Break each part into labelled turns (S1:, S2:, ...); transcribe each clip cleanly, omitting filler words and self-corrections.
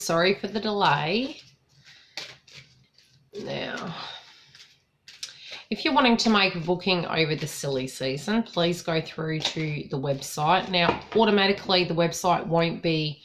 S1: Sorry for the delay. Now, if you're wanting to make a booking over the silly season, please go through to the website. Now, automatically the website won't be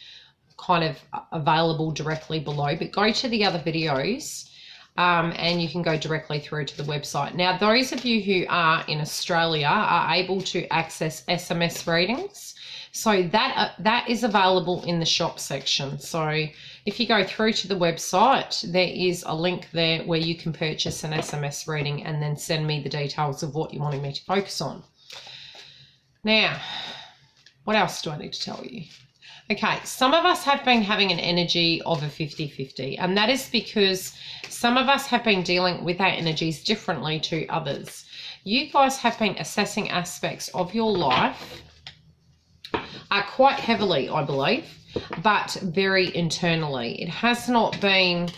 S1: kind of available directly below, but go to the other videos and you can go directly through to the website. Now, those of you who are in Australia are able to access SMS readings. So that is available in the shop section. So if you go through to the website, there is a link there where you can purchase an SMS reading and then send me the details of what you wanted me to focus on. Now, what else do I need to tell you? Okay, some of us have been having an energy of a 50-50, and that is because some of us have been dealing with our energies differently to others. You guys have been assessing aspects of your life quite heavily, I believe, but very internally. It has not been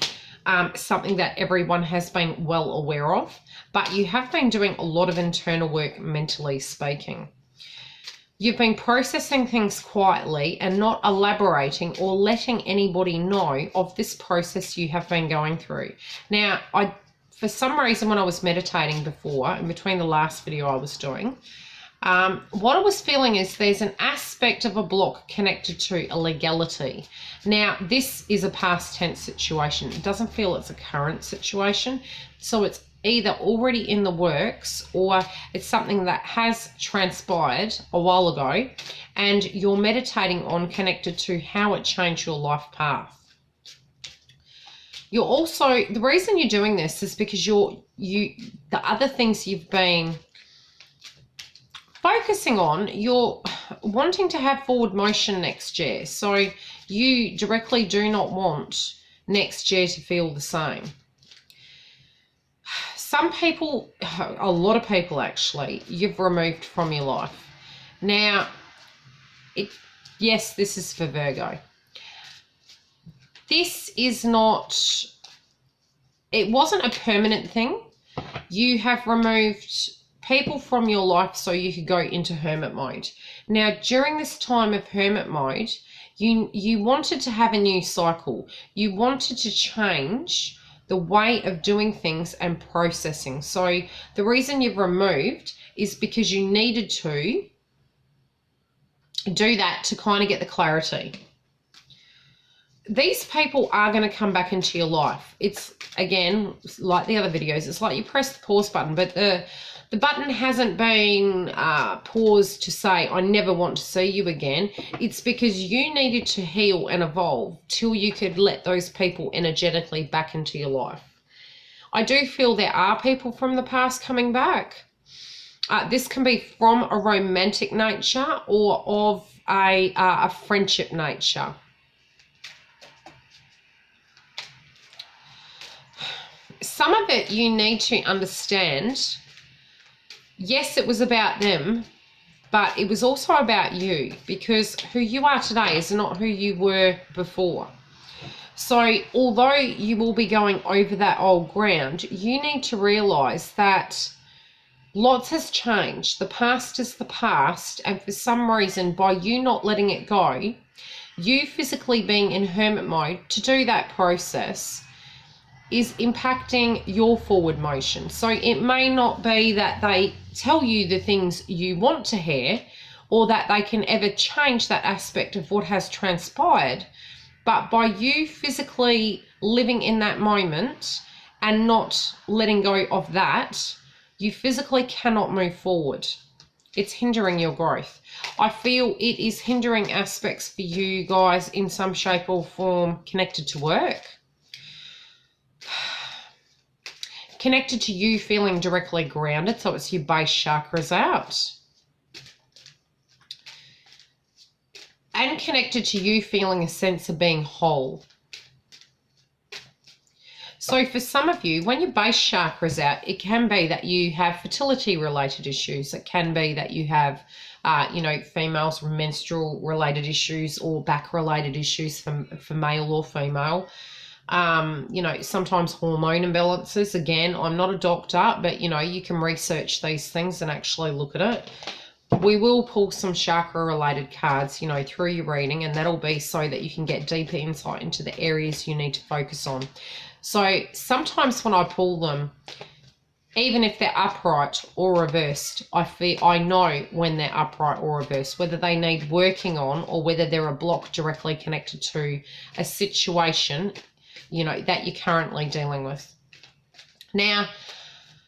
S1: something that everyone has been well aware of, but you have been doing a lot of internal work, mentally speaking. You've been processing things quietly and not elaborating or letting anybody know of this process you have been going through. Now, for some reason, when I was meditating before, in between the last video I was doing, what I was feeling is there's an aspect of a block connected to a legality. Now, this is a past tense situation. It doesn't feel it's a current situation. So it's either already in the works or it's something that has transpired a while ago and you're meditating on connected to how it changed your life path. You're also, the reason you're doing this is because the other things you've been focusing on, you're wanting to have forward motion next year. So you directly do not want next year to feel the same. Some people, a lot of people actually, you've removed from your life. Now, yes, this is for Virgo. This is not, it wasn't a permanent thing. You have removed people from your life so you could go into hermit mode. Now, during this time of hermit mode, you wanted to have a new cycle. You wanted to change the way of doing things and processing. So the reason you've removed is because you needed to do that to kind of get the clarity. These people are going to come back into your life. It's, again, like the other videos, it's like you press the pause button, but the button hasn't been paused to say, I never want to see you again. It's because you needed to heal and evolve till you could let those people energetically back into your life. I do feel there are people from the past coming back. This can be from a romantic nature or of a friendship nature. Some of it you need to understand. Yes, it was about them, but it was also about you, because who you are today is not who you were before. So although you will be going over that old ground, you need to realize that lots has changed. The past is the past, and for some reason, by you not letting it go, you physically being in hermit mode to do that process is impacting your forward motion. So it may not be that they tell you the things you want to hear or that they can ever change that aspect of what has transpired, but by you physically living in that moment and not letting go of that, you physically cannot move forward. It's hindering your growth. I feel it is hindering aspects for you guys in some shape or form connected to work. Connected to you feeling directly grounded, so it's your base chakras out. And connected to you feeling a sense of being whole. So for some of you, when your base chakras out, it can be that you have fertility related issues. It can be that you have, females with menstrual related issues or back related issues for male or female. Sometimes hormone imbalances. Again, I'm not a doctor, but you can research these things and actually look at it. we will pull some chakra related cards, you know, through your reading, and that'll be so that you can get deeper insight into the areas you need to focus on. So sometimes when I pull them, even if they're upright or reversed, I know when they're upright or reversed, whether they need working on or whether they're a block directly connected to a situation, you know, that you're currently dealing with. Now,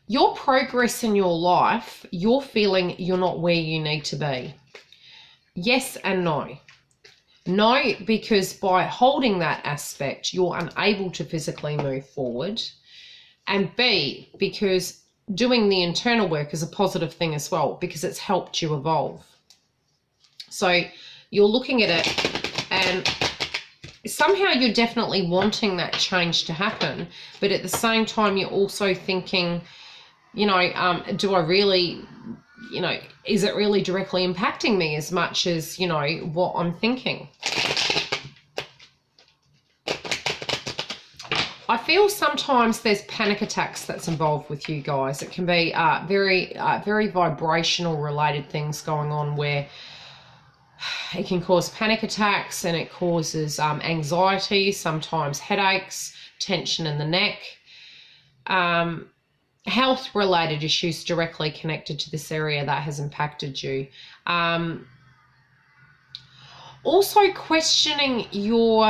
S1: your progress in your life, you're feeling you're not where you need to be. Yes and no. No, because by holding that aspect, you're unable to physically move forward. And B, because doing the internal work is a positive thing as well, because it's helped you evolve. So you're looking at it and somehow you're definitely wanting that change to happen, but at the same time you're also thinking, you know, do I really, you know, is it really directly impacting me as much as, you know, what I'm thinking? I feel sometimes there's panic attacks that's involved with you guys. It can be very vibrational related things going on where it can cause panic attacks, and it causes anxiety, sometimes headaches, tension in the neck, health related issues directly connected to this area that has impacted you. Also questioning your,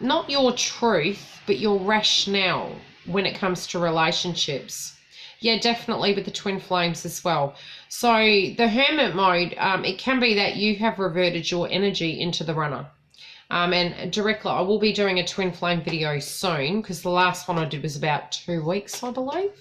S1: not your truth, but your rationale when it comes to relationships. Yeah, definitely with the twin flames as well. So the hermit mode, it can be that you have reverted your energy into the runner. And directly, I will be doing a twin flame video soon, because the last one I did was about 2 weeks, I believe.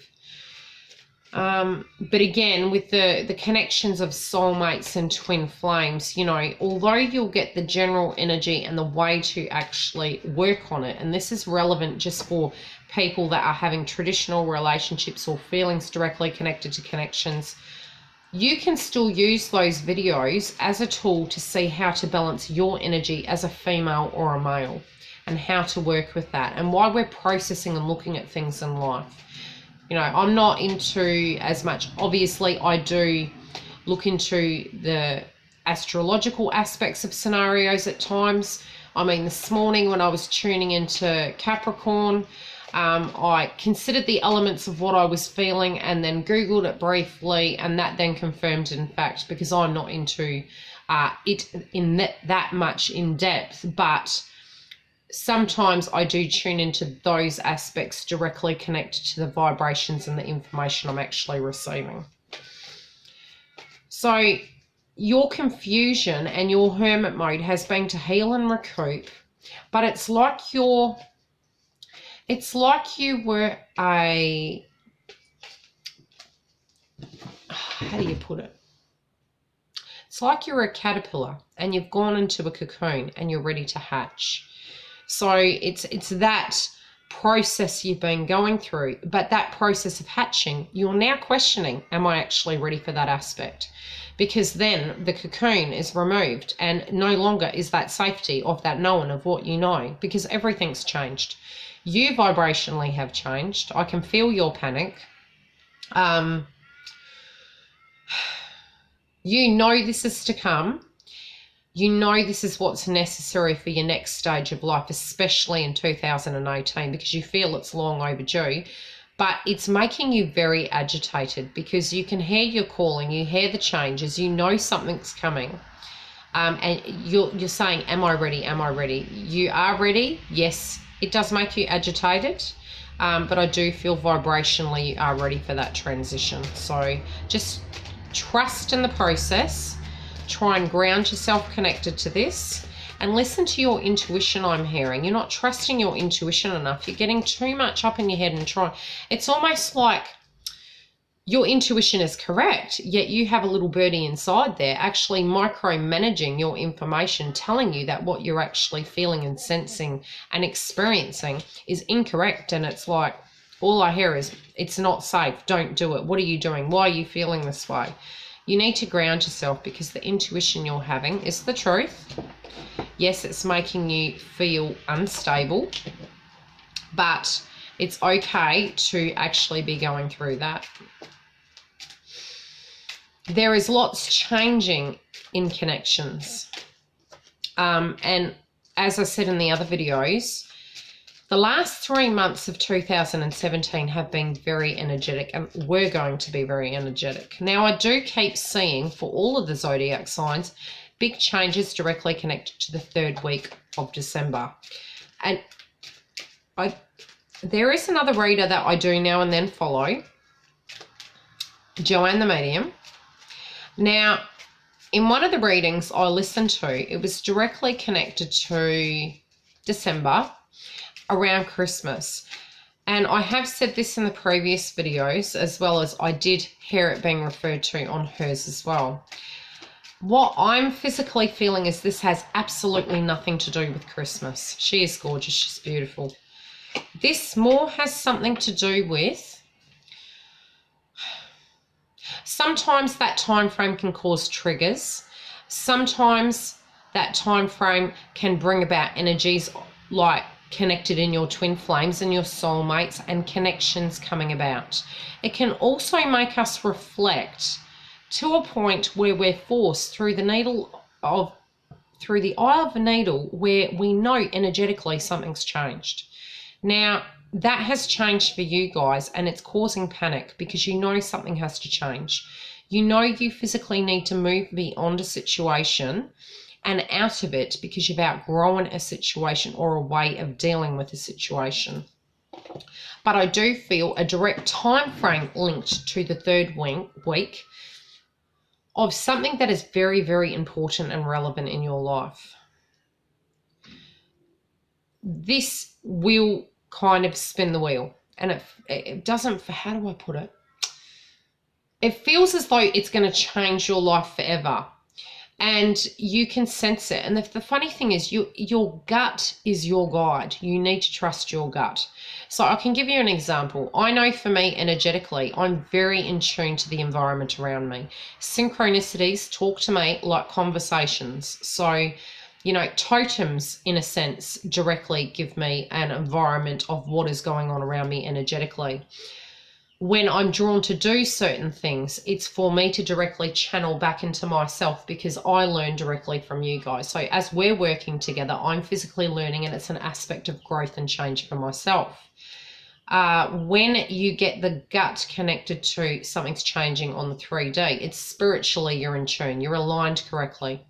S1: But again, with the connections of soulmates and twin flames, you know, although you'll get the general energy and the way to actually work on it, and this is relevant just for people that are having traditional relationships or feelings directly connected to connections, you can still use those videos as a tool to see how to balance your energy as a female or a male, and how to work with that, and why we're processing and looking at things in life. You know, I'm not into as much, obviously I do look into the astrological aspects of scenarios at times. I mean, this morning when I was tuning into Capricorn, I considered the elements of what I was feeling and then Googled it briefly, and that then confirmed it in fact, because I'm not into it in that much in depth, but sometimes I do tune into those aspects directly connected to the vibrations and the information I'm actually receiving. So your confusion and your hermit mode has been to heal and recoup, but it's like you were a, how do you put it? It's like you're a caterpillar and you've gone into a cocoon and you're ready to hatch. So it's that process you've been going through, but that process of hatching, you're now questioning, am I actually ready for that aspect? Because then the cocoon is removed and no longer is that safety of that knowing of what you know, because everything's changed. You vibrationally have changed. I can feel your panic. You know this is to come. You know this is what's necessary for your next stage of life, especially in 2018, because you feel it's long overdue. But it's making you very agitated because you can hear your calling, you hear the changes, you know something's coming. And you're saying, am I ready? Am I ready? You are ready. Yes, it does make you agitated. But I do feel vibrationally you are ready for that transition. So just trust in the process. Try and ground yourself connected to this and listen to your intuition. I'm hearing you're not trusting your intuition enough. You're getting too much up in your head and trying. It's almost like your intuition is correct, yet you have a little birdie inside there actually micromanaging your information, telling you that what you're actually feeling and sensing and experiencing is incorrect. And it's like, all I hear is, it's not safe, don't do it, what are you doing, why are you feeling this way? You need to ground yourself, because the intuition you're having is the truth. Yes, it's making you feel unstable, but it's okay to actually be going through that. there is lots changing in connections. And as I said in the other videos, the last 3 months of 2017 have been very energetic and were going to be very energetic. Now, I do keep seeing for all of the zodiac signs, big changes directly connected to the 3rd week of December. And there is another reader that I do now and then follow, Joanne the Medium. Now, in one of the readings I listened to, it was directly connected to December, around Christmas. And I have said this in the previous videos, as well as I did hear it being referred to on hers as well. What I'm physically feeling is this has absolutely nothing to do with Christmas. She is gorgeous. She's beautiful. This more has something to do with, sometimes that time frame can cause triggers. Sometimes that time frame can bring about energies like connected in your twin flames and your soulmates and connections coming about. It can also make us reflect to a point where we're forced through the eye of a needle, where we know energetically something's changed. Now, that has changed for you guys, and it's causing panic because you know something has to change. You know you physically need to move beyond a situation and out of it because you've outgrown a situation or a way of dealing with a situation. But I do feel a direct time frame linked to the 3rd week of something that is very, very important and relevant in your life. This will kind of spin the wheel, and it doesn't, how do I put it? It feels as though it's going to change your life forever. And you can sense it. And the funny thing is, your gut is your guide. You need to trust your gut. So I can give you an example. I know for me, energetically, I'm very in tune to the environment around me. Synchronicities talk to me like conversations. So, you know, totems, in a sense, directly give me an environment of what is going on around me energetically. When I'm drawn to do certain things, it's for me to directly channel back into myself because I learn directly from you guys. So as we're working together, I'm physically learning, and it's an aspect of growth and change for myself. When you get the gut connected to something's changing on the 3D, it's spiritually you're in tune, you're aligned correctly.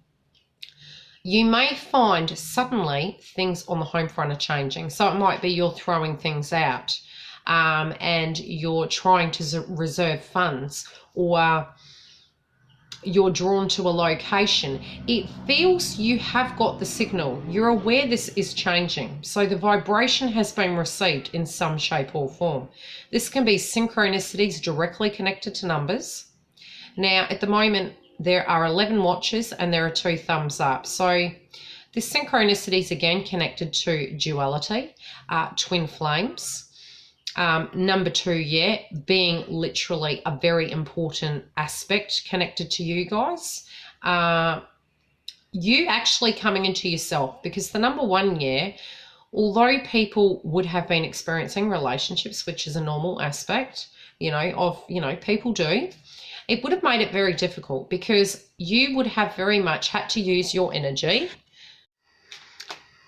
S1: You may find suddenly things on the home front are changing. So it might be you're throwing things out. And you're trying to reserve funds, or you're drawn to a location. It feels you have got the signal. You're aware this is changing. So the vibration has been received in some shape or form. This can be synchronicities directly connected to numbers. Now, at the moment, there are 11 watches and there are 2 thumbs up. So this synchronicity is again connected to duality, twin flames. Number 2, being literally a very important aspect connected to you guys. You actually coming into yourself, because the number 1, although people would have been experiencing relationships, which is a normal aspect, people do, it would have made it very difficult because you would have very much had to use your energy.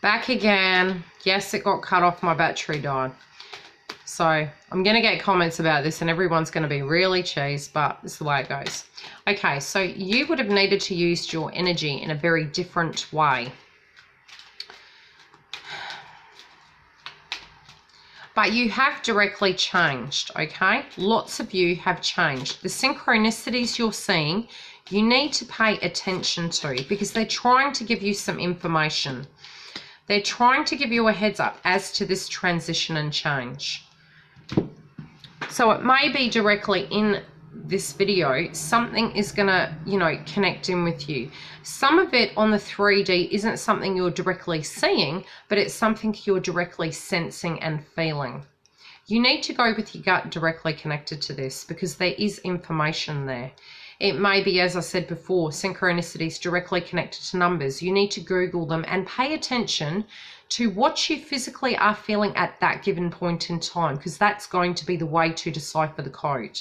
S1: Back again. Yes, it got cut off. My battery died. So I'm going to get comments about this and everyone's going to be really cheesed, but it's the way it goes. Okay, so you would have needed to use your energy in a very different way. But you have directly changed, okay? Lots of you have changed. The synchronicities you're seeing, you need to pay attention to because they're trying to give you some information. They're trying to give you a heads up as to this transition and change. So it may be directly in this video, something is going to, connect in with you. Some of it on the 3D isn't something you're directly seeing, but it's something you're directly sensing and feeling. You need to go with your gut directly connected to this because there is information there. It may be, as I said before, synchronicities directly connected to numbers. You need to Google them and pay attention to what you physically are feeling at that given point in time, because that's going to be the way to decipher the code.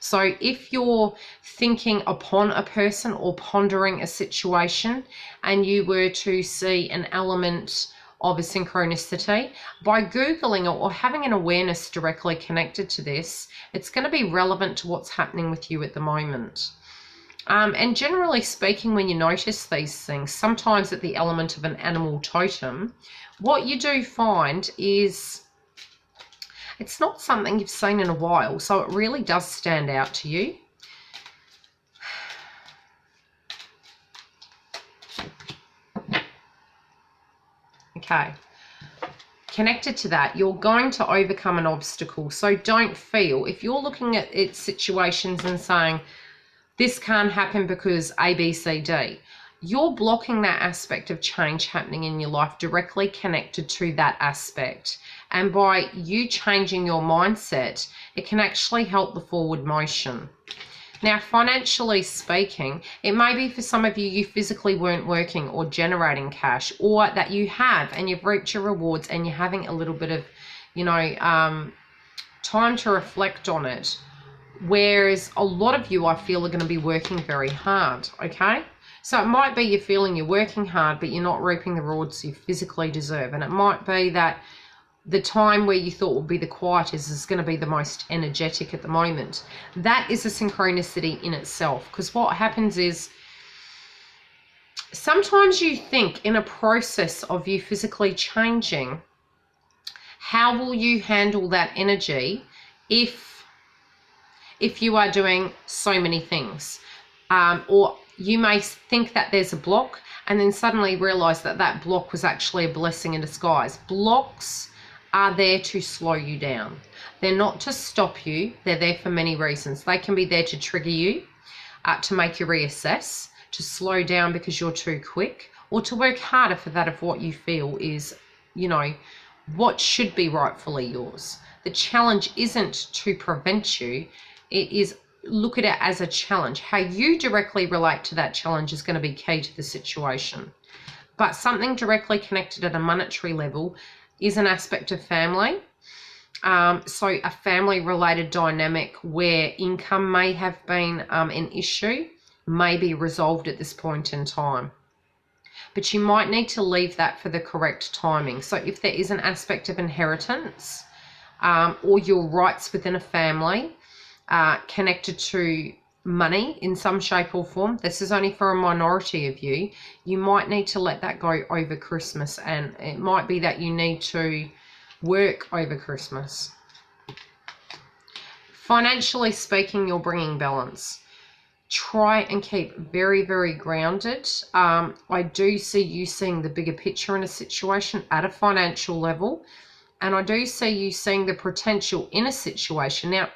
S1: So if you're thinking upon a person or pondering a situation and you were to see an element of a synchronicity, by Googling it or having an awareness directly connected to this, it's going to be relevant to what's happening with you at the moment. And generally speaking, when you notice these things, sometimes at the element of an animal totem, what you do find is it's not something you've seen in a while, so it really does stand out to you. Okay. Connected to that, you're going to overcome an obstacle. So don't feel, if you're looking at its situations and saying, this can't happen because A, B, C, D, you're blocking that aspect of change happening in your life directly connected to that aspect. And by you changing your mindset, it can actually help the forward motion. Now, financially speaking, it may be for some of you, you physically weren't working or generating cash, or that you have and you've reaped your rewards and you're having a little bit of, you know, time to reflect on it. Whereas a lot of you, I feel, are going to be working very hard, okay? So it might be you're feeling you're working hard, but you're not reaping the rewards you physically deserve. And it might be that the time where you thought would be the quietest is going to be the most energetic at the moment. That is a synchronicity in itself, because what happens is sometimes you think in a process of you physically changing, how will you handle that energy if you are doing so many things? Or you may think that there's a block and then suddenly realize that that block was actually a blessing in disguise. Blocks are there to slow you down. They're not to stop you. They're there for many reasons. They can be there to trigger you, to make you reassess, to slow down because you're too quick, or to work harder for that of what you feel is, you know, what should be rightfully yours. The challenge isn't to prevent you. It is, look at it as a challenge. How you directly relate to that challenge is going to be key to the situation. But something directly connected at a monetary level is an aspect of family. So a family related dynamic where income may have been an issue may be resolved at this point in time. But you might need to leave that for the correct timing. So if there is an aspect of inheritance or your rights within a family connected to money in some shape or form, this is only for a minority of you, you might need to let that go over Christmas, and it might be that you need to work over Christmas. Financially speaking, you're bringing balance. Try and keep very, very grounded. I do see you seeing the bigger picture in a situation at a financial level, and I do see you seeing the potential in a situation. Now,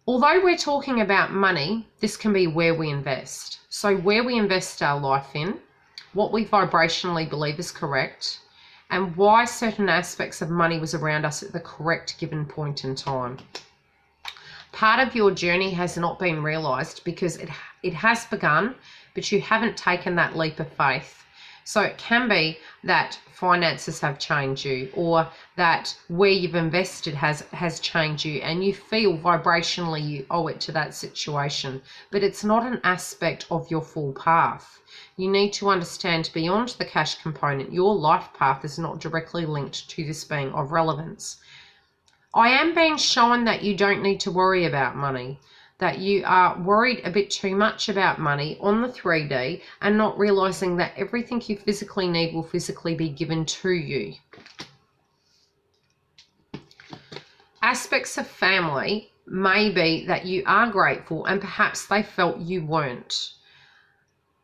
S1: although we're talking about money, this can be where we invest. So where we invest our life in, what we vibrationally believe is correct, and why certain aspects of money was around us at the correct given point in time. Part of your journey has not been realized because it has begun, but you haven't taken that leap of faith. So it can be that finances have changed you, or that where you've invested has changed you, and you feel vibrationally you owe it to that situation. But it's not an aspect of your full path. You need to understand beyond the cash component, your life path is not directly linked to this being of relevance. I am being shown that you don't need to worry about money, that you are worried a bit too much about money on the 3D and not realizing that everything you physically need will physically be given to you. Aspects of family may be that you are grateful and perhaps they felt you weren't.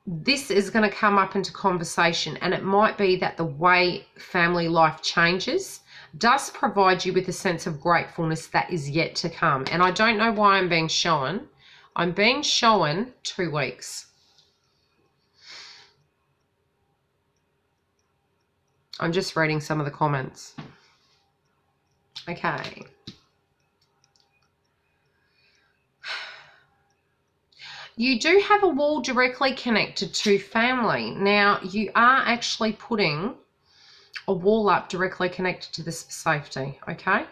S1: This is going to come up into conversation, and it might be that the way family life changes does provide you with a sense of gratefulness that is yet to come. And I don't know why I'm being shown. I'm being shown 2 weeks. I'm just reading some of the comments. Okay. You do have a wall directly connected to family. Now, you are actually putting a wall up directly connected to this for safety, okay?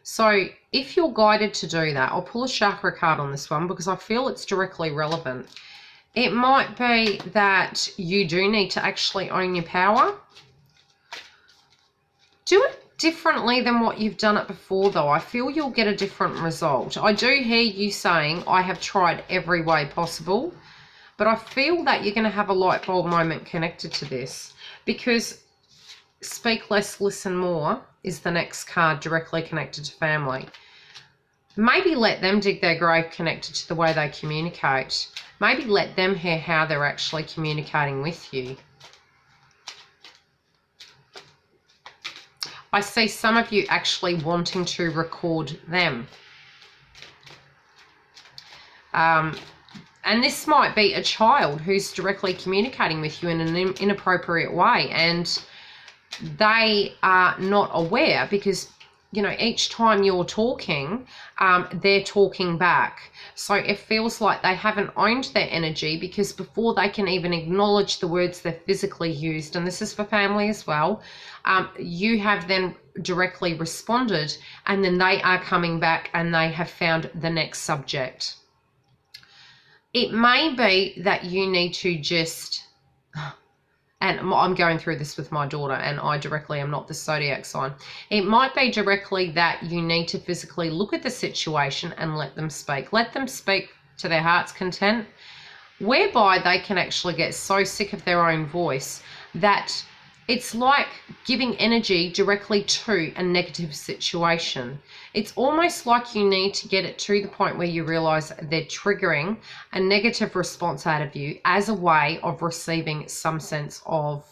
S1: So if you're guided to do that, I'll pull a chakra card on this one because I feel it's directly relevant. It might be that you do need to actually own your power. Do it differently than what you've done it before, though. I feel you'll get a different result. I do hear you saying, I have tried every way possible, but I feel that you're going to have a light bulb moment connected to this, because speak less, listen more is the next card directly connected to family. Maybe let them dig their grave connected to the way they communicate. Maybe let them hear how they're actually communicating with you. I see some of you actually wanting to record them. And this might be a child who's directly communicating with you in an inappropriate way, and they are not aware because, you know, each time you're talking, they're talking back. So it feels like they haven't owned their energy, because before they can even acknowledge the words they've physically used, and this is for family as well, you have then directly responded, and then they are coming back and they have found the next subject. It may be that you need to just, and I'm going through this with my daughter, and I directly am not the zodiac sign. It might be directly that you need to physically look at the situation and let them speak. Let them speak to their heart's content, whereby they can actually get so sick of their own voice that it's like giving energy directly to a negative situation. It's almost like you need to get it to the point where you realize they're triggering a negative response out of you as a way of receiving some sense of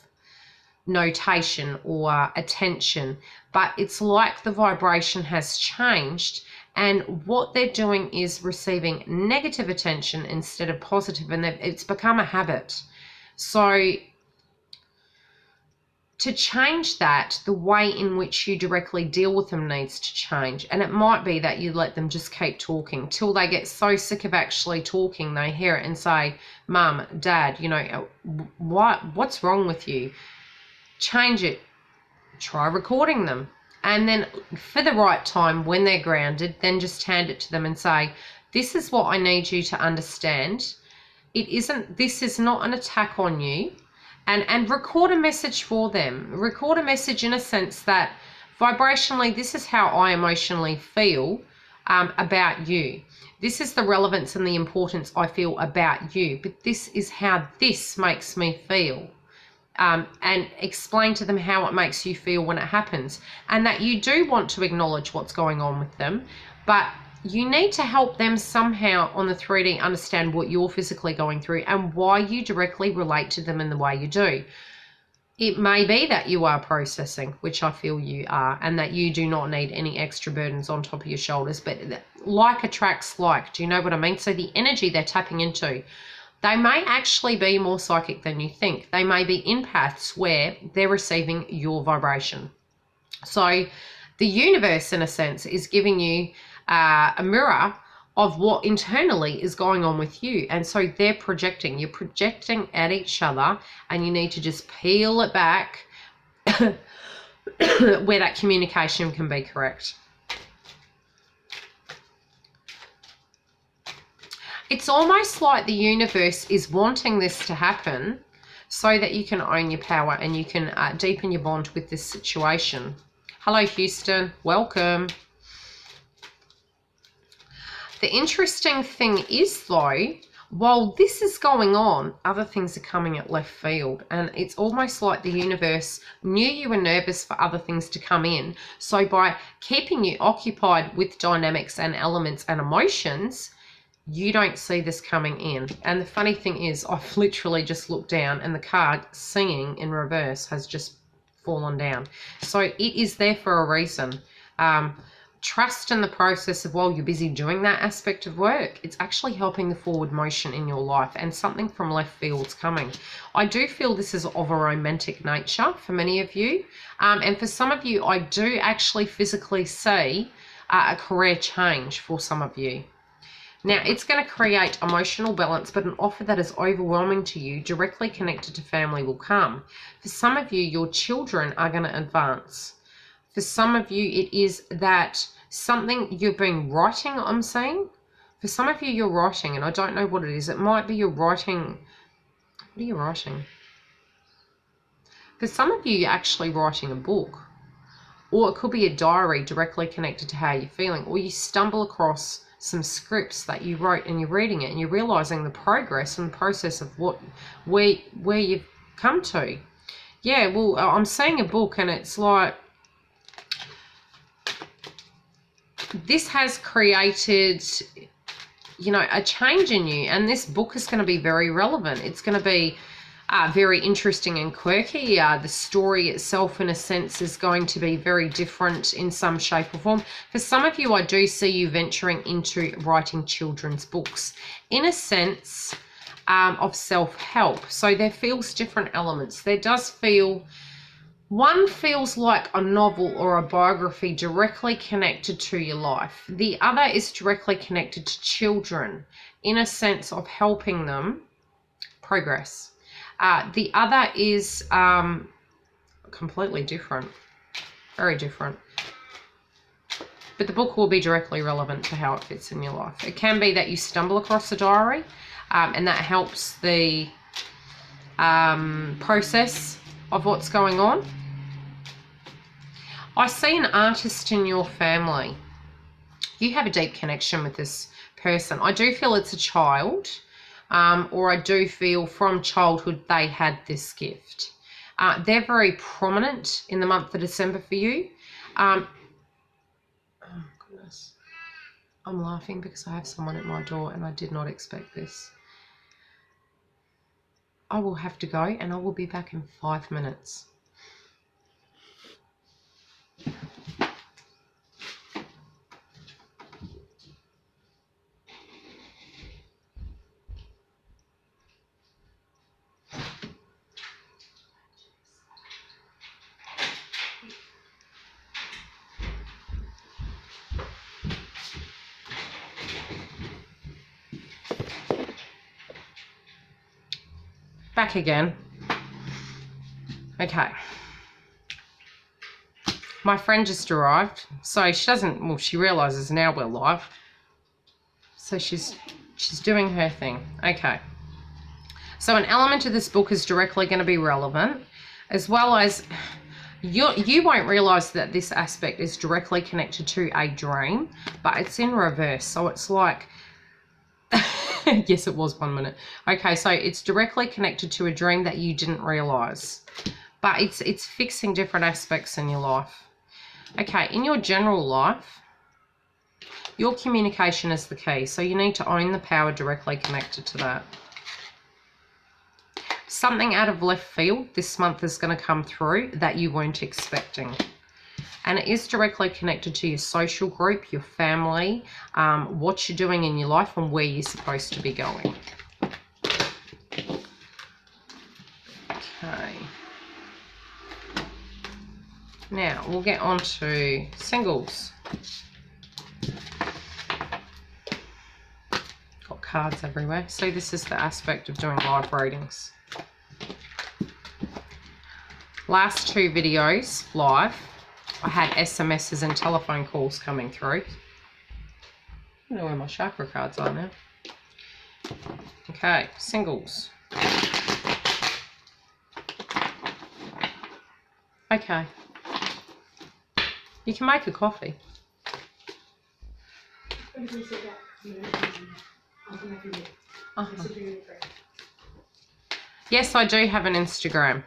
S1: notation or attention. But it's like the vibration has changed, and what they're doing is receiving negative attention instead of positive, and it's become a habit. So to change that, the way in which you directly deal with them needs to change. And it might be that you let them just keep talking till they get so sick of actually talking, they hear it and say, Mum, Dad, you know, what's wrong with you? Change it. Try recording them. And then for the right time, when they're grounded, then just hand it to them and say, this is what I need you to understand. This is not an attack on you. And record a message for them. Record a message in a sense that vibrationally, this is how I emotionally feel about you. This is the relevance and the importance I feel about you, but this is how this makes me feel. And explain to them how it makes you feel when it happens, and that you do want to acknowledge what's going on with them, but you need to help them somehow on the 3D understand what you're physically going through and why you directly relate to them in the way you do. It may be that you are processing, which I feel you are, and that you do not need any extra burdens on top of your shoulders, but like attracts like. Do you know what I mean? So the energy they're tapping into, they may actually be more psychic than you think. They may be empaths where they're receiving your vibration. So the universe, in a sense, is giving you a mirror of what internally is going on with you. And so they're projecting. You're projecting at each other, and you need to just peel it back where that communication can be correct. It's almost like the universe is wanting this to happen so that you can own your power and you can deepen your bond with this situation. Hello, Houston. Welcome. The interesting thing is, though, while this is going on, other things are coming at left field. And it's almost like the universe knew you were nervous for other things to come in. So by keeping you occupied with dynamics and elements and emotions, you don't see this coming in. And the funny thing is, I've literally just looked down and the card singing in reverse has just fallen down. So it is there for a reason. Trust in the process of while you're busy doing that aspect of work. It's actually helping the forward motion in your life, and something from left field's coming. I do feel this is of a romantic nature for many of you. And for some of you, I do actually physically see a career change for some of you. Now, it's going to create emotional balance, but an offer that is overwhelming to you, directly connected to family, will come. For some of you, your children are going to advance. For some of you, it is that something you've been writing, I'm saying. For some of you, you're writing, and I don't know what it is. It might be you're writing. What are you writing? For some of you, you're actually writing a book. Or it could be a diary directly connected to how you're feeling. Or you stumble across some scripts that you wrote and you're reading it and you're realizing the progress and the process of where you've come to. Yeah, well, I'm seeing a book and it's like, this has created, you know, a change in you, and this book is going to be very relevant. It's going to be very interesting and quirky. The story itself, in a sense, is going to be very different in some shape or form. For some of you, I do see you venturing into writing children's books in a sense of self-help. So there feels different elements. There does feel, one feels like a novel or a biography directly connected to your life. The other is directly connected to children in a sense of helping them progress. The other is completely different, very different. But the book will be directly relevant to how it fits in your life. It can be that you stumble across a diary and that helps the process of what's going on. I see an artist in your family. You have a deep connection with this person. I do feel it's a child. Or I do feel from childhood they had this gift. They're very prominent in the month of December for you. Oh, goodness. I'm laughing because I have someone at my door and I did not expect this. I will have to go and I will be back in 5 minutes. Back again. Okay. My friend just arrived, so she doesn't, well, she realizes now we're live. So she's doing her thing. Okay. So an element of this book is directly going to be relevant, as well as you won't realize that this aspect is directly connected to a dream, but it's in reverse. So it's like, yes, it was 1 minute. Okay, so it's directly connected to a dream that you didn't realize, but it's fixing different aspects in your life. Okay, in your general life, your communication is the key. So you need to own the power directly connected to that. Something out of left field this month is going to come through that you weren't expecting. And it is directly connected to your social group, your family, what you're doing in your life and where you're supposed to be going. Okay. Now, we'll get on to singles. Got cards everywhere. So this is the aspect of doing live readings. Last 2 videos live, I had SMSs and telephone calls coming through. I don't know where my chakra cards are now. Okay, singles. Okay. You can make a coffee. Yes, I do have an Instagram.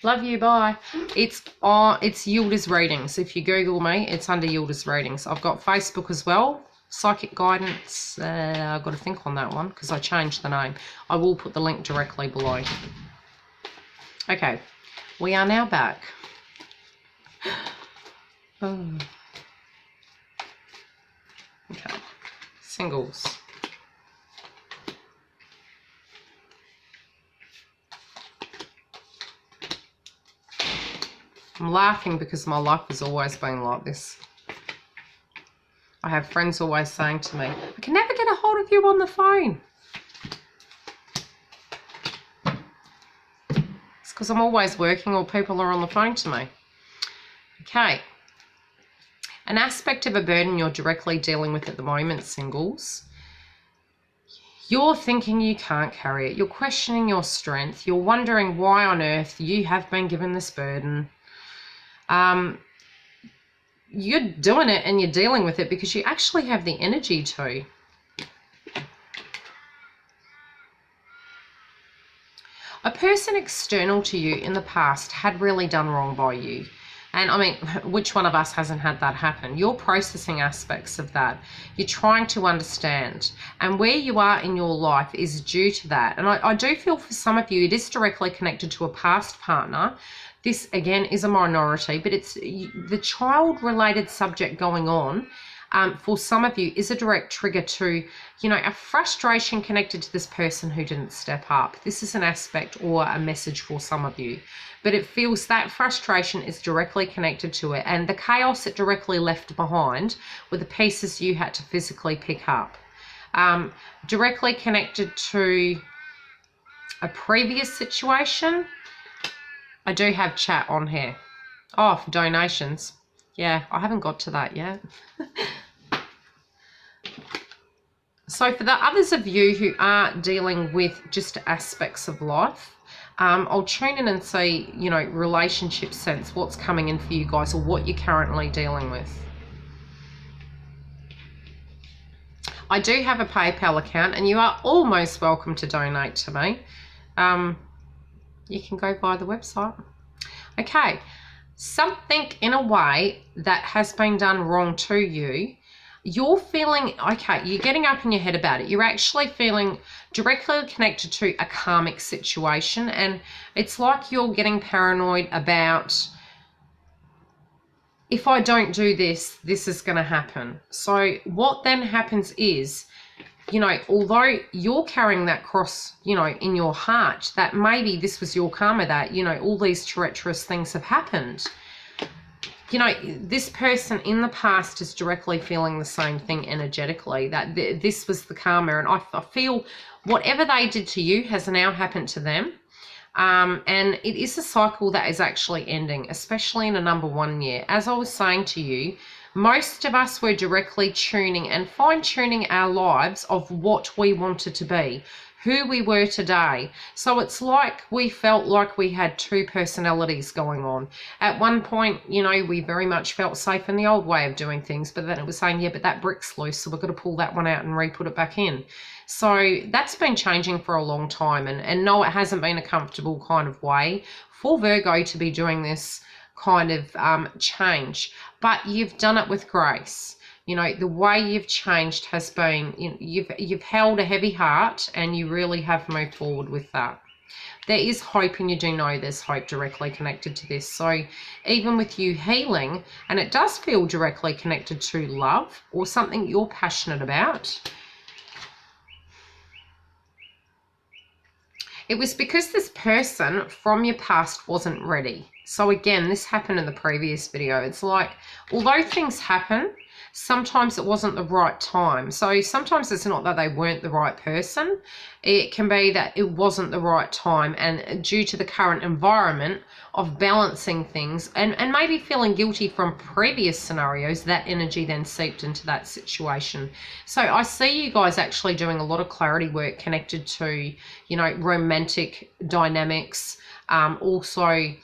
S1: Love you, bye. It's Yildiz Readings. If you Google me, it's under Yildiz Readings. I've got Facebook as well. Psychic Guidance. I've got to think on that one because I changed the name. I will put the link directly below. Okay, we are now back. Oh. Okay, singles. I'm laughing because my life has always been like this. I have friends always saying to me, I can never get a hold of you on the phone. It's because I'm always working or people are on the phone to me. Okay. an aspect of a burden you're directly dealing with at the moment, singles. You're thinking you can't carry it. You're questioning your strength. You're wondering why on earth you have been given this burden. You're doing it and you're dealing with it because you actually have the energy to. A person external to you in the past had really done wrong by you. And I mean, which one of us hasn't had that happen? You're processing aspects of that. You're trying to understand. And where you are in your life is due to that. And I do feel for some of you, it is directly connected to a past partner. This, again, is a minority, but it's the child-related subject going on. For some of you is a direct trigger to, you know, a frustration connected to this person who didn't step up. This is an aspect or a message for some of you, but it feels that frustration is directly connected to it, and the chaos it directly left behind were the pieces you had to physically pick up. Directly connected to a previous situation. I do have chat on here. Oh, for donations. Yeah, I haven't got to that yet. So for the others of you who are dealing with just aspects of life, I'll tune in and see, you know, relationship sense, what's coming in for you guys or what you're currently dealing with. I do have a PayPal account and you are almost welcome to donate to me. You can go by the website. Okay, something in a way that has been done wrong to you, you're feeling, okay, you're getting up in your head about it. You're actually feeling directly connected to a karmic situation, and it's like you're getting paranoid about, if I don't do this, this is going to happen. So what then happens is, you know, although you're carrying that cross, you know, in your heart, that maybe this was your karma, that, you know, all these treacherous things have happened. You know, this person in the past is directly feeling the same thing energetically, that this was the karma. And I feel whatever they did to you has now happened to them. And it is a cycle that is actually ending, especially in a number 1 year. As I was saying to you, most of us were directly tuning and fine-tuning our lives of what we wanted to be, who we were today. So it's like we felt like we had two personalities going on. At one point, you know, we very much felt safe in the old way of doing things, but then it was saying, yeah, but that brick's loose, so we've got to pull that one out and re-put it back in. So that's been changing for a long time. And no, it hasn't been a comfortable kind of way for Virgo to be doing this kind of change, but you've done it with grace. You know, the way you've changed has been, you've held a heavy heart and you really have moved forward with that. There is hope, and you do know there's hope directly connected to this. So even with you healing, and it does feel directly connected to love or something you're passionate about, it was because this person from your past wasn't ready. So again, this happened in the previous video. It's like, although things happen, sometimes it wasn't the right time. So sometimes it's not that they weren't the right person. It can be that it wasn't the right time, and due to the current environment of balancing things and maybe feeling guilty from previous scenarios, that energy then seeped into that situation. So I see you guys actually doing a lot of clarity work connected to, you know, romantic dynamics, also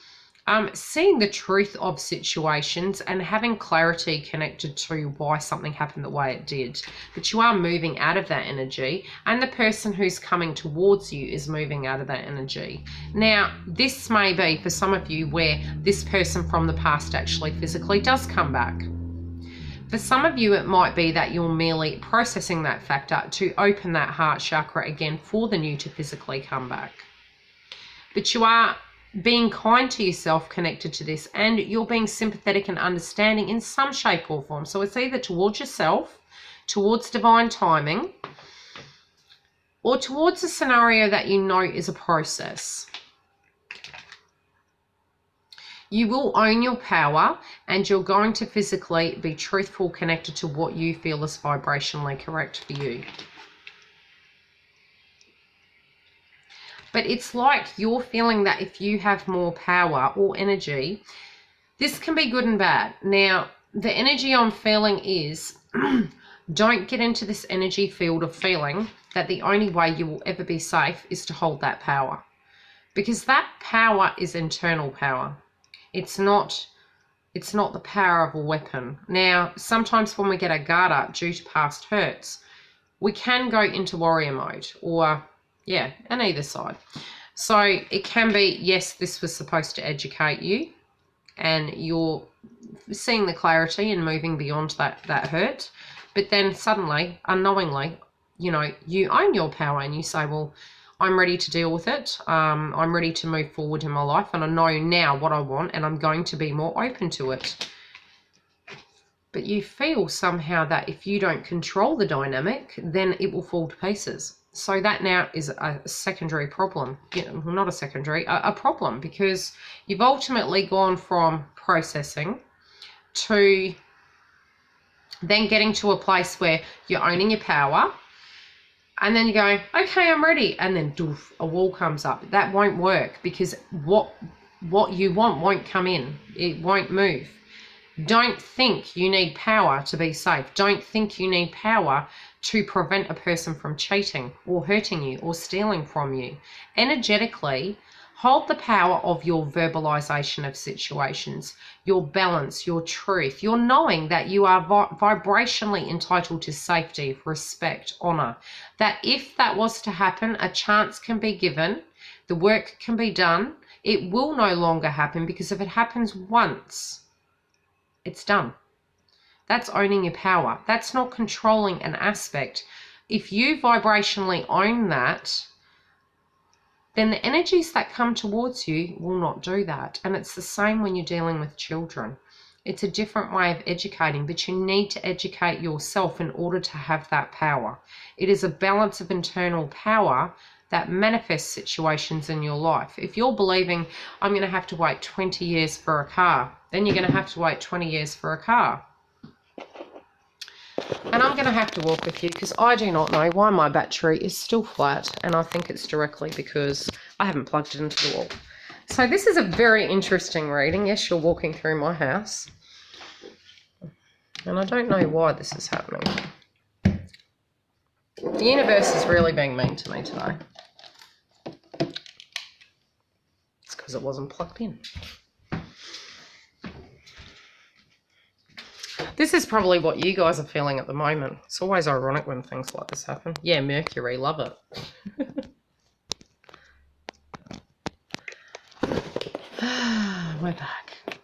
S1: seeing the truth of situations and having clarity connected to why something happened the way it did. But you are moving out of that energy, and the person who's coming towards you is moving out of that energy. Now, this may be for some of you where this person from the past actually physically does come back. For some of you, it might be that you're merely processing that factor to open that heart chakra again for the new to physically come back. But you are being kind to yourself connected to this, and you're being sympathetic and understanding in some shape or form. So it's either towards yourself, towards divine timing, or towards a scenario that you know is a process. You will own your power, and you're going to physically be truthful, connected to what you feel is vibrationally correct for you. But it's like you're feeling that if you have more power or energy, this can be good and bad. Now, the energy I'm feeling is don't get into this energy field of feeling that the only way you will ever be safe is to hold that power. Because that power is internal power. It's not the power of a weapon. Now, sometimes when we get our guard up due to past hurts, we can go into warrior mode, or, yeah, on either side. So it can be, yes, this was supposed to educate you, and you're seeing the clarity and moving beyond that hurt. But then suddenly, unknowingly, you know, you own your power and you say, well, I'm ready to deal with it. I'm ready to move forward in my life, and I know now what I want, and I'm going to be more open to it. But you feel somehow that if you don't control the dynamic, then it will fall to pieces. So that now is a secondary problem. Not a secondary, a problem, because you've ultimately gone from processing to then getting to a place where you're owning your power, and then you're going, okay, I'm ready. And then doof, a wall comes up. That won't work, because what you want won't come in. It won't move. Don't think you need power to be safe. Don't think you need power to prevent a person from cheating or hurting you or stealing from you. Energetically, hold the power of your verbalization of situations, your balance, your truth, your knowing that you are vibrationally entitled to safety, respect, honor. That if that was to happen, a chance can be given, the work can be done. It will no longer happen, because if it happens once, it's done. That's owning your power. That's not controlling an aspect. If you vibrationally own that, then the energies that come towards you will not do that. And it's the same when you're dealing with children. It's a different way of educating, but you need to educate yourself in order to have that power. It is a balance of internal power that manifests situations in your life. If you're believing, I'm going to have to wait 20 years for a car, then you're going to have to wait 20 years for a car. And I'm going to have to walk with you, because I do not know why my battery is still flat, and I think it's directly because I haven't plugged it into the wall. So this is a very interesting reading. Yes, you're walking through my house, and I don't know why this is happening. The universe is really being mean to me today. It's because it wasn't plugged in. This is probably what you guys are feeling at the moment. It's always ironic when things like this happen. Yeah, Mercury, love it. We're back.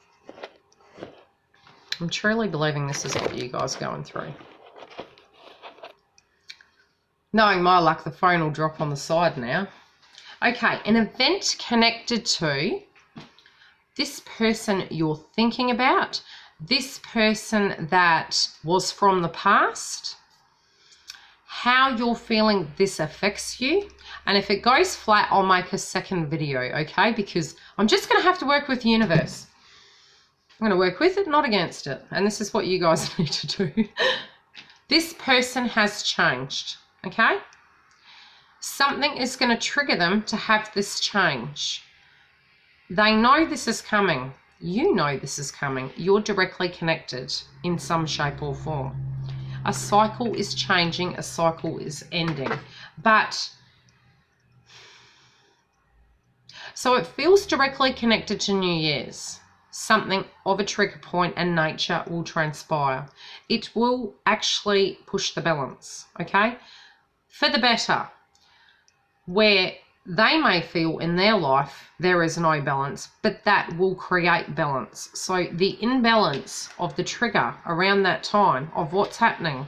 S1: I'm truly believing this is what you guys are going through. Knowing my luck, the phone will drop on the side now. Okay, an event connected to this person you're thinking about, this person that was from the past, how you're feeling this affects you. And if it goes flat, I'll make a second video, okay? Because I'm just going to have to work with the universe. I'm going to work with it, not against it. And this is what you guys need to do. This person has changed, okay? Something is going to trigger them to have this change. They know this is coming. You know this is coming. You're directly connected in some shape or form. A cycle is changing. A cycle is ending. So it feels directly connected to New Year's. Something of a trigger point and nature will transpire. It will actually push the balance, okay? For the better. Where they may feel in their life there is no balance, but that will create balance. So the imbalance of the trigger around that time of what's happening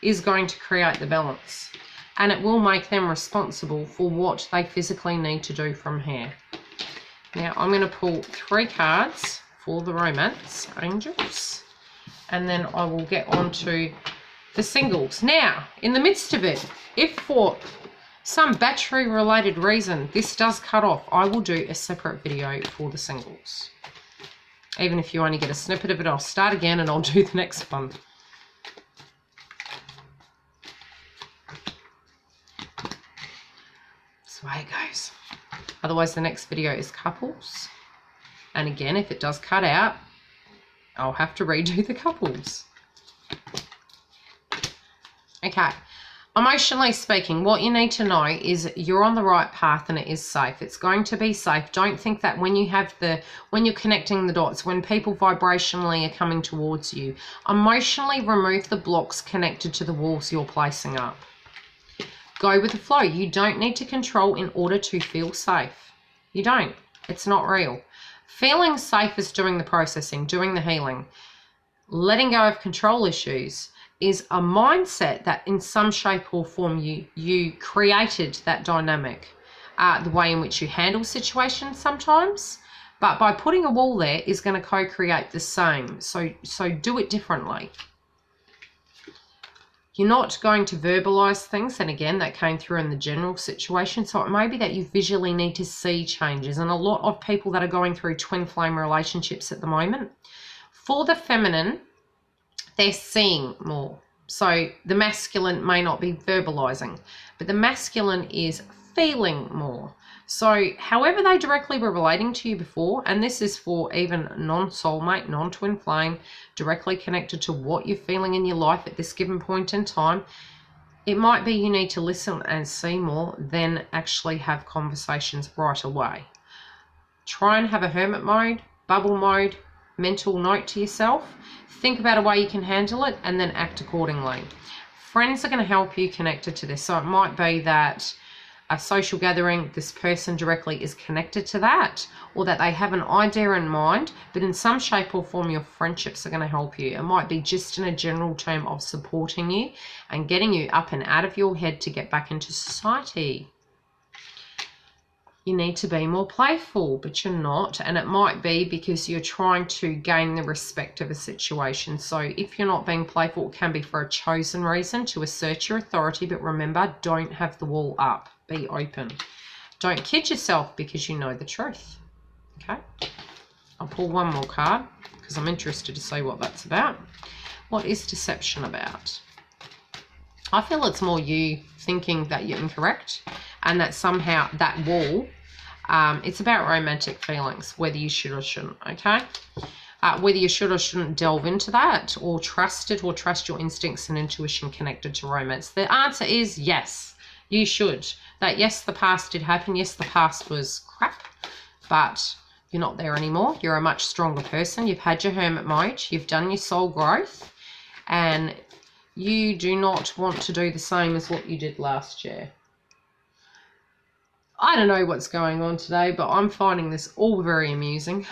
S1: is going to create the balance, and it will make them responsible for what they physically need to do from here. Now I'm going to pull 3 cards for the romance angels, and then I will get on to the singles. Now, in the midst of it, if for some battery related reason this does cut off, I will do a separate video for the singles. Even if you only get a snippet of it, I'll start again and I'll do the next one. That's the way it goes. Otherwise the next video is couples, and again, if it does cut out, I'll have to redo the couples. Okay. Emotionally speaking, what you need to know is you're on the right path and it is safe. It's going to be safe. Don't think that when you're connecting the dots, when people vibrationally are coming towards you, emotionally remove the blocks connected to the walls you're placing up. Go with the flow. You don't need to control in order to feel safe. You don't. It's not real. Feeling safe is doing the processing, doing the healing. Letting go of control issues is a mindset that in some shape or form you created that dynamic, the way in which you handle situations sometimes, but by putting a wall there is going to co-create the same. So do it differently. You're not going to verbalize things, and again, that came through in the general situation. So it may be that you visually need to see changes, and a lot of people that are going through twin flame relationships at the moment, for the feminine, they're seeing more. So the masculine may not be verbalizing, but the masculine is feeling more. So however they directly were relating to you before, and this is for even non-soulmate, non-twin flame, directly connected to what you're feeling in your life at this given point in time, it might be you need to listen and see more than actually have conversations right away. Try and have a hermit mode, bubble mode, mental note to yourself. Think about a way you can handle it and then act accordingly. Friends are going to help you connected to this. So it might be that a social gathering, this person directly is connected to that, or that they have an idea in mind, but in some shape or form your friendships are going to help you. It might be just in a general term of supporting you and getting you up and out of your head to get back into society. You need to be more playful, but you're not, and it might be because you're trying to gain the respect of a situation. So if you're not being playful, it can be for a chosen reason to assert your authority, but remember, don't have the wall up. Be open. Don't kid yourself because you know the truth. Okay, I'll pull one more card because I'm interested to see what that's about. What is deception about? I feel it's more you thinking that you're incorrect and that somehow that wall, it's about romantic feelings, whether you should or shouldn't, okay? Whether you should or shouldn't delve into that or trust it or trust your instincts and intuition connected to romance. The answer is yes, you should. That yes, the past did happen. Yes, the past was crap, but you're not there anymore. You're a much stronger person. You've had your hermit mode. You've done your soul growth, and you do not want to do the same as what you did last year. I don't know what's going on today, but I'm finding this all very amusing.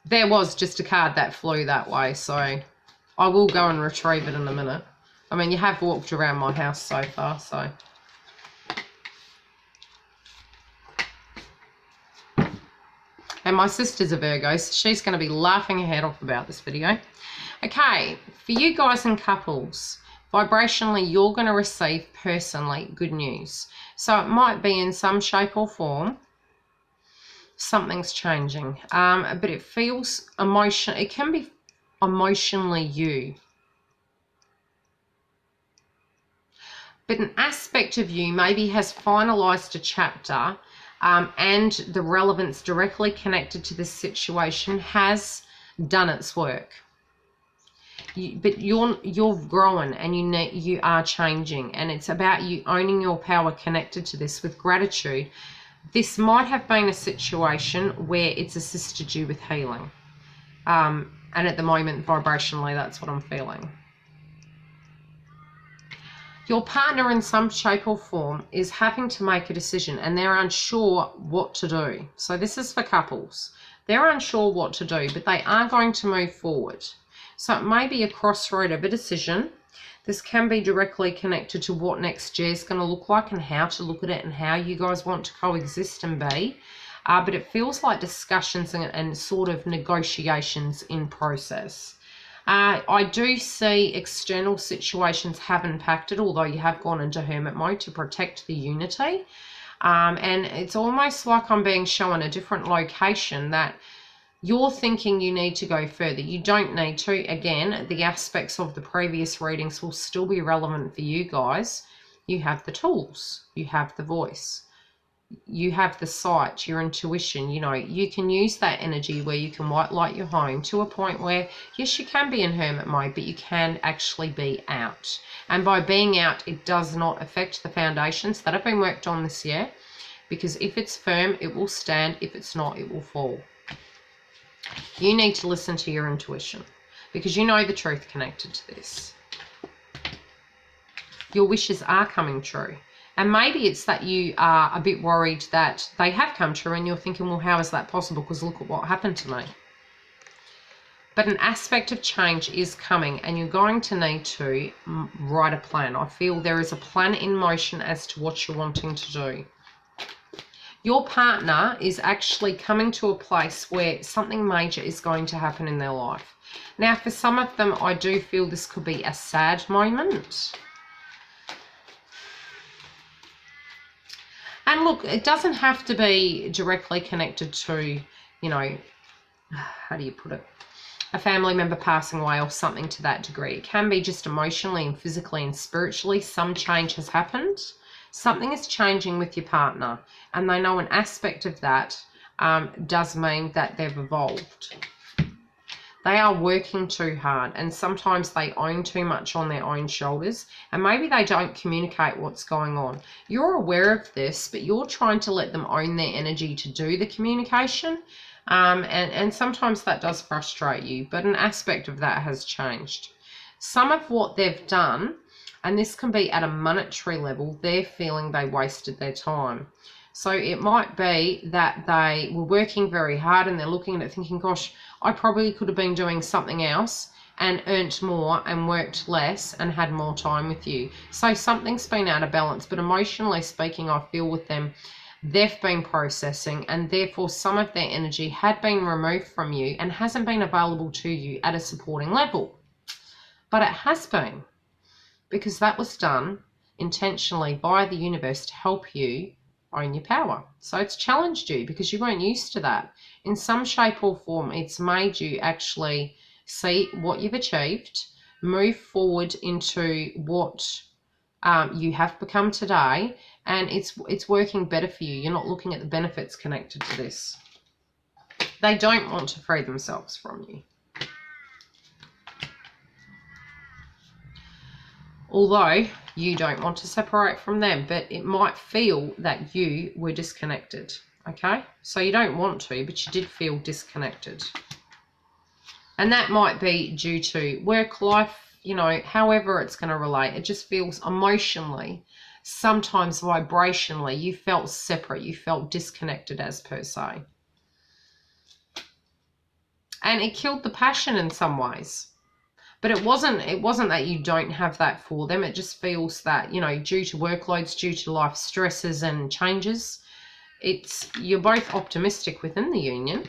S1: There was just a card that flew that way, so I will go and retrieve it in a minute. I mean, you have walked around my house so far, so. And my sister's a Virgo, so she's going to be laughing her head off about this video. Okay, for you guys and couples, vibrationally, you're going to receive personally good news. So it might be in some shape or form, something's changing, but it feels emotional. It can be emotionally you. But an aspect of you maybe has finalized a chapter, and the relevance directly connected to this situation has done its work. But you're growing and you are changing, and it's about you owning your power connected to this with gratitude. This might have been a situation where it's assisted you with healing, and at the moment vibrationally that's what I'm feeling. Your partner in some shape or form is having to make a decision and they're unsure what to do. So this is for couples. They're unsure what to do, but they are going to move forward. So it may be a crossroad of a decision. This can be directly connected to what next year is going to look like and how to look at it and how you guys want to coexist and be. But it feels like discussions and sort of negotiations in process. I do see external situations have impacted, although you have gone into hermit mode to protect the unity. And it's almost like I'm being shown a different location that You're thinking you need to go further. You don't need to. Again, the aspects of the previous readings will still be relevant for you guys. You have the tools. You have the voice. You have the sight, your intuition. You know, you can use that energy where you can white light your home to a point where, yes, you can be in hermit mode, but you can actually be out. And by being out, it does not affect the foundations that have been worked on this year, because if it's firm, it will stand. If it's not, it will fall. You need to listen to your intuition because you know the truth connected to this. Your wishes are coming true. And maybe it's that you are a bit worried that they have come true and you're thinking, well, how is that possible? Because look at what happened to me. But an aspect of change is coming and you're going to need to write a plan. I feel there is a plan in motion as to what you're wanting to do. Your partner is actually coming to a place where something major is going to happen in their life. Now, for some of them, I do feel this could be a sad moment. And look, it doesn't have to be directly connected to, you know, how do you put it? A family member passing away or something to that degree. It can be just emotionally and physically and spiritually. Some change has happened. Something is changing with your partner, and they know an aspect of that does mean that they've evolved. They are working too hard, and sometimes they own too much on their own shoulders, and maybe they don't communicate what's going on. You're aware of this, but you're trying to let them own their energy to do the communication, and sometimes that does frustrate you, but an aspect of that has changed. Some of what they've done, and this can be at a monetary level, they're feeling they wasted their time. So it might be that they were working very hard and they're looking at it thinking, gosh, I probably could have been doing something else and earned more and worked less and had more time with you. So something's been out of balance, but emotionally speaking, I feel with them, they've been processing and therefore some of their energy had been removed from you and hasn't been available to you at a supporting level. But it has been, because that was done intentionally by the universe to help you own your power. So it's challenged you because you weren't used to that. In some shape or form, it's made you actually see what you've achieved, move forward into what you have become today, and it's working better for you. You're not looking at the benefits connected to this. They don't want to free themselves from you. Although you don't want to separate from them, but it might feel that you were disconnected, okay? So you don't want to, but you did feel disconnected. And that might be due to work life, you know, however it's going to relate. It just feels emotionally, sometimes vibrationally, you felt separate, you felt disconnected as per se. And it killed the passion in some ways. But it wasn't that you don't have that for them. It just feels that, you know, due to workloads, due to life stresses and changes, you're both optimistic within the union.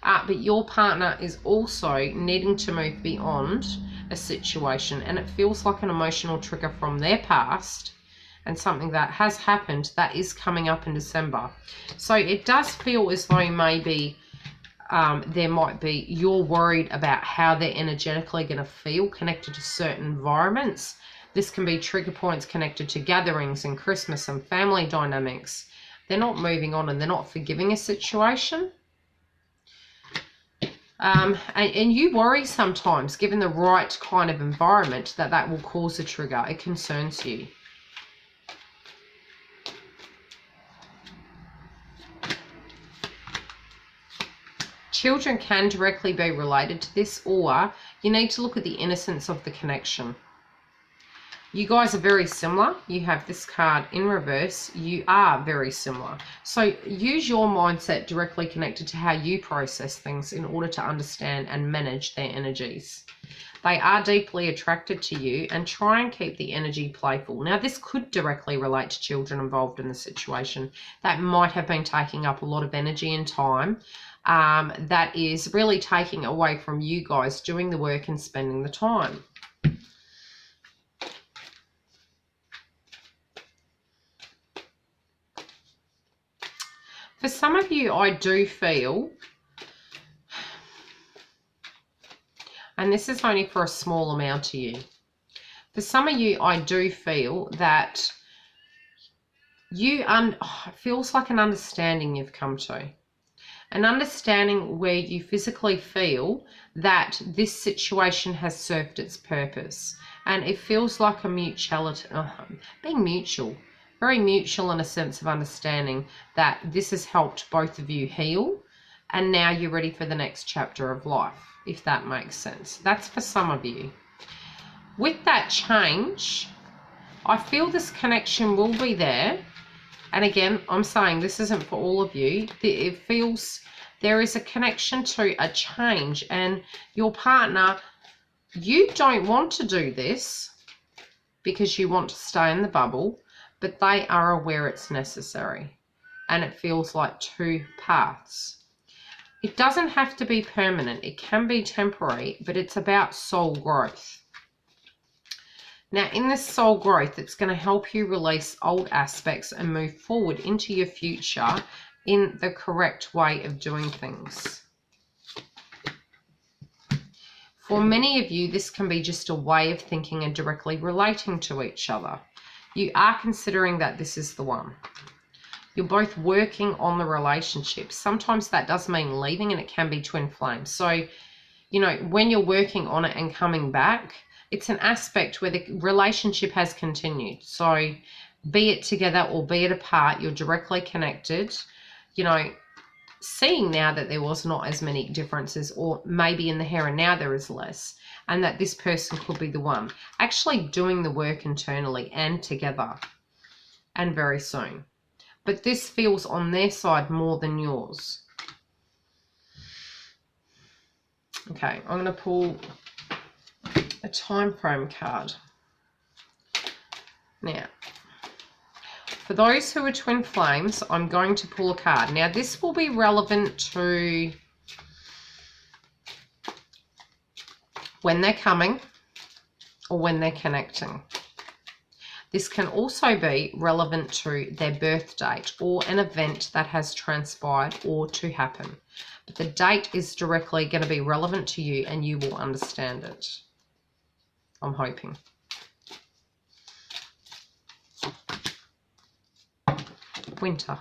S1: But your partner is also needing to move beyond a situation, and it feels like an emotional trigger from their past and something that has happened that is coming up in December. So it does feel as though maybe there might be, you're worried about how they're energetically going to feel connected to certain environments. This can be trigger points connected to gatherings and Christmas and family dynamics. They're not moving on and they're not forgiving a situation. And you worry sometimes, given the right kind of environment, that will cause a trigger. It concerns you. Children can directly be related to this, or you need to look at the innocence of the connection. You guys are very similar. You have this card in reverse. You are very similar. So use your mindset directly connected to how you process things in order to understand and manage their energies. They are deeply attracted to you, and try and keep the energy playful. Now, this could directly relate to children involved in the situation that might have been taking up a lot of energy and time. That is really taking away from you guys doing the work and spending the time. For some of you, I do feel And this is only for a small amount to you. For some of you, I do feel that it feels like an understanding you've come to. An understanding where you physically feel that this situation has served its purpose. And it feels like a mutuality, being mutual, very mutual in a sense of understanding that this has helped both of you heal. And now you're ready for the next chapter of life, if that makes sense. That's for some of you. With that change, I feel this connection will be there. And again, I'm saying this isn't for all of you. It feels there is a connection to a change, and your partner, you don't want to do this because you want to stay in the bubble, but they are aware it's necessary, and it feels like two paths. It doesn't have to be permanent. It can be temporary, but it's about soul growth. Now, in this soul growth, it's going to help you release old aspects and move forward into your future in the correct way of doing things. For many of you, this can be just a way of thinking and directly relating to each other. You are considering that this is the one. You're both working on the relationship. Sometimes that does mean leaving, and it can be twin flames. So, you know, when you're working on it and coming back, it's an aspect where the relationship has continued. So be it together or be it apart, you're directly connected. You know, seeing now that there was not as many differences, or maybe in the here and now there is less, and that this person could be the one. Actually doing the work internally and together, and very soon. But this feels on their side more than yours. Okay, I'm going to pull a time frame card. Now, for those who are twin flames, I'm going to pull a card. Now, this will be relevant to when they're coming or when they're connecting. This can also be relevant to their birth date or an event that has transpired or to happen. But the date is directly going to be relevant to you, and you will understand it. I'm hoping. Winter.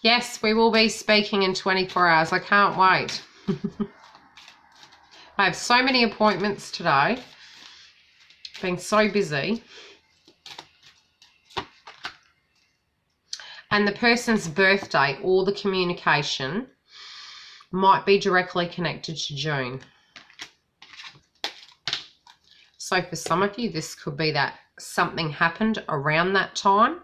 S1: Yes, we will be speaking in 24 hours. I can't wait. I have so many appointments today. Been so busy. And the person's birthday or the communication might be directly connected to June. So for some of you, this could be that something happened around that time,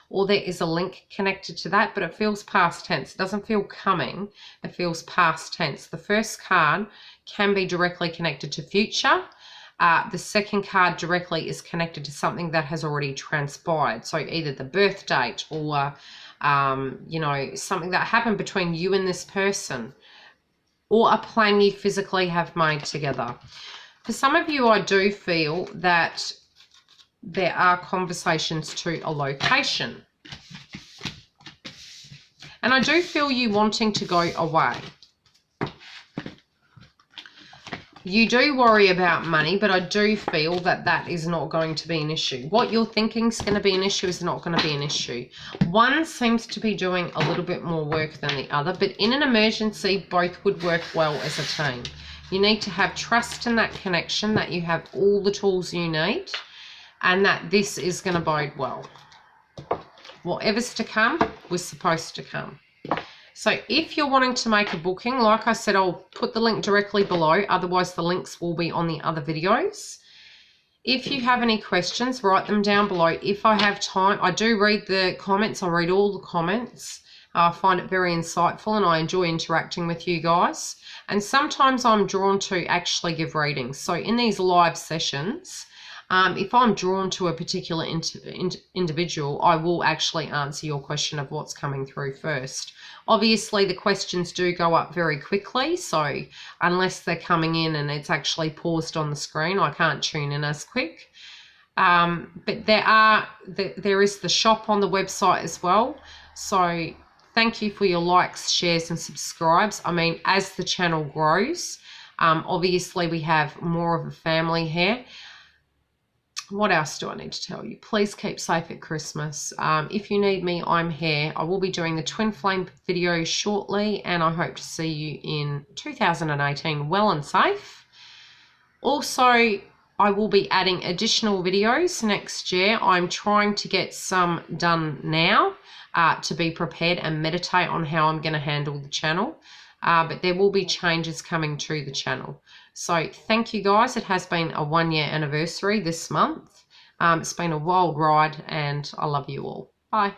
S1: or there is a link connected to that, but it feels past tense. It doesn't feel coming, it feels past tense. The first card can be directly connected to future. The second card directly is connected to something that has already transpired. So either the birth date or, you know, something that happened between you and this person, or a plan you physically have made together. For some of you, I do feel that there are conversations to a location. And I do feel you wanting to go away. You do worry about money, but I do feel that that is not going to be an issue. What you're thinking is going to be an issue is not going to be an issue. One seems to be doing a little bit more work than the other, but in an emergency, both would work well as a team. You need to have trust in that connection, that you have all the tools you need, and that this is going to bode well. Whatever's to come was supposed to come. So if you're wanting to make a booking, like I said, I'll put the link directly below. Otherwise, the links will be on the other videos. If you have any questions, write them down below. If I have time, I do read the comments. I read all the comments. I find it very insightful, and I enjoy interacting with you guys. And sometimes I'm drawn to actually give readings. So in these live sessions, if I'm drawn to a particular individual, I will actually answer your question of what's coming through first. Obviously, the questions do go up very quickly, so unless they're coming in and it's actually paused on the screen, I can't tune in as quick. But there is the shop on the website as well. So thank you for your likes, shares, and subscribes. I mean, as the channel grows, obviously we have more of a family here. What else do I need to tell you? Please keep safe at Christmas. If you need me, I'm here. I will be doing the twin flame video shortly, and I hope to see you in 2018 well and safe. Also, I will be adding additional videos next year. I'm trying to get some done now to be prepared and meditate on how I'm going to handle the channel. But there will be changes coming to the channel. So thank you guys. It has been a 1-year anniversary this month. It's been a wild ride and I love you all. Bye.